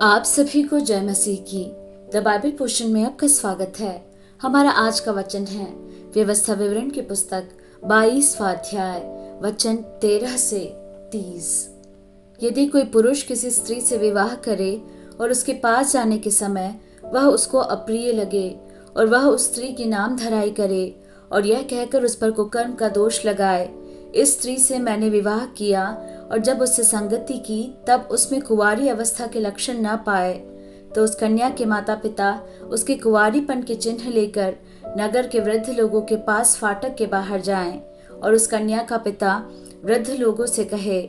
आप सभी को जय मसीह की। द बाइबल पोर्शन में आपका स्वागत है। हमारा आज का वचन है व्यवस्था विवरण की पुस्तक 22वां अध्याय वचन 13 से 30। यदि कोई पुरुष किसी स्त्री से विवाह करे और उसके पास जाने के समय वह उसको अप्रिय लगे और वह उस स्त्री की नाम धराई करे और यह कहकर उस पर कुकर्म का दोष लगाए, इस स्त्री से मैंने विवाह किया और जब उससे संगति की तब उसमें कुंवारी अवस्था के लक्षण न पाए, तो उस कन्या के माता पिता उसके कुंवारीपन के चिन्ह लेकर नगर के वृद्ध लोगों के पास फाटक के बाहर जाएं और उस कन्या का पिता वृद्ध लोगों से कहे,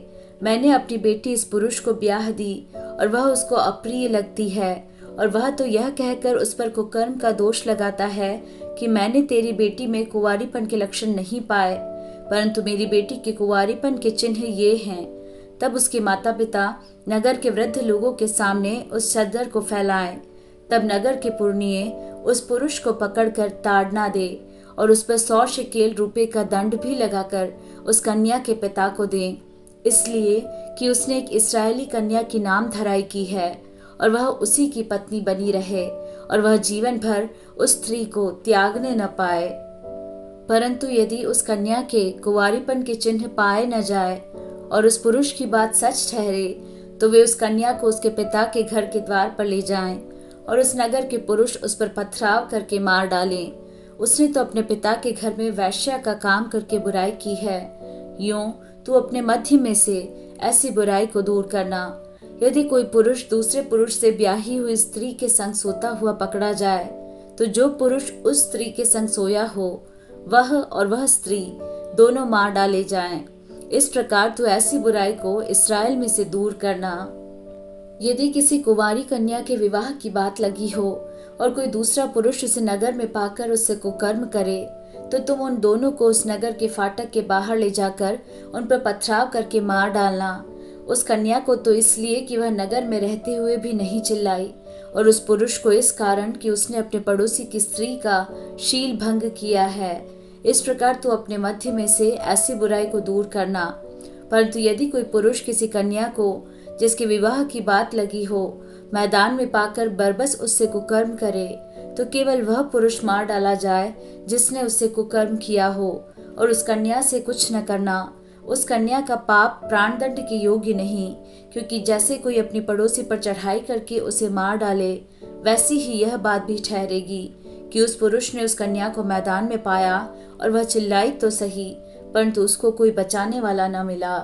मैंने अपनी बेटी इस पुरुष को ब्याह दी और वह उसको अप्रिय लगती है, और वह तो यह कहकर उस पर कुकर्म का दोष लगाता है कि मैंने तेरी बेटी में कुंवारीपन के लक्षण नहीं पाए, परंतु मेरी बेटी के कुंवारीपन के चिन्ह ये हैं। तब उसके माता पिता नगर के वृद्ध लोगों के सामने उस चद्दर को फैलाएं। तब नगर के पुरनिये उस पुरुष को पकड़कर ताड़ना दे और उस पर 100 शेकेल रुपए का दंड भी लगाकर उस कन्या के पिता को दें, इसलिए कि उसने एक इस्राएली कन्या की नाम धराई की है और वह उसी की पत्नी बनी रहे और वह जीवन भर उस स्त्री को त्यागने न पाए। परंतु यदि उस कन्या के कुंवारीपन के चिन्ह पाए न जाए और उस पुरुष की बात सच ठहरे, तो वे उस कन्या को उसके पिता के घर के द्वार पर ले जाएं और उस नगर के पुरुष उस पर पथराव करके मार डालें। उसने तो अपने पिता के घर में वैश्या का काम करके बुराई की है, यूं तू अपने मध्य में से ऐसी बुराई को दूर करना। यदि कोई पुरुष दूसरे पुरुष से ब्याही हुई स्त्री के संग सोता हुआ पकड़ा जाए, तो जो पुरुष उस स्त्री के संग सोया हो वह और वह स्त्री दोनों मार डाले जाएं। इस प्रकार तू ऐसी बुराई को इस्राएल में से दूर करना। यदि किसी कुंवारी कन्या के विवाह की बात लगी हो और कोई दूसरा पुरुष उसे नगर में पाकर उससे कुकर्म करे, तो तुम उन दोनों को उस नगर के फाटक के बाहर ले जाकर उन पर पथराव करके मार डालना। उस कन्या को तो इसलिए कि वह नगर में रहते हुए भी नहीं चिल्लाई, और उस पुरुष को इस कारण कि उसने अपने पड़ोसी की स्त्री का शील भंग किया है। इस प्रकार तू अपने मध्य में से ऐसी बुराई को दूर करना। परंतु यदि कोई पुरुष किसी कन्या को जिसके विवाह की बात लगी हो मैदान में पाकर बरबस उससे कुकर्म करे, तो केवल वह पुरुष मार डाला जाए जिसने उससे कुकर्म किया हो, और उस कन्या से कुछ न करना। उस कन्या का पाप प्राणदंड के योग्य नहीं, क्योंकि जैसे कोई अपनी पड़ोसी पर चढ़ाई करके उसे मार डाले, वैसी ही यह बात भी ठहरेगी कि उस पुरुष ने उस कन्या को मैदान में पाया और वह चिल्लाई तो सही, परंतु उसको कोई बचाने वाला न मिला।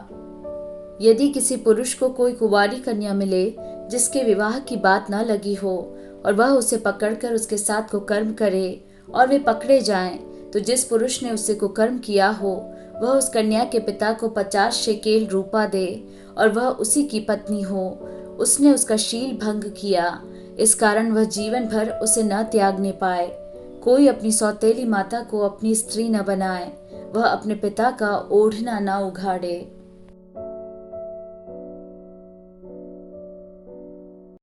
यदि किसी पुरुष को कोई कुंवारी कन्या मिले जिसके विवाह की बात न लगी हो और वह उसे पकड़कर उसके साथ कुकर्म करे और वे पकड़े जाएं, तो जिस पुरुष ने उससे कुकर्म किया हो वह उस कन्या के पिता को 50 शेकेल रूपा दे और वह उसी की पत्नी हो। उसने उसका शील भंग किया, इस कारण वह जीवन भर उसे न त्यागने पाए। कोई अपनी सौतेली माता को अपनी स्त्री न बनाए, वह अपने पिता का ओढ़ना न उघाड़े।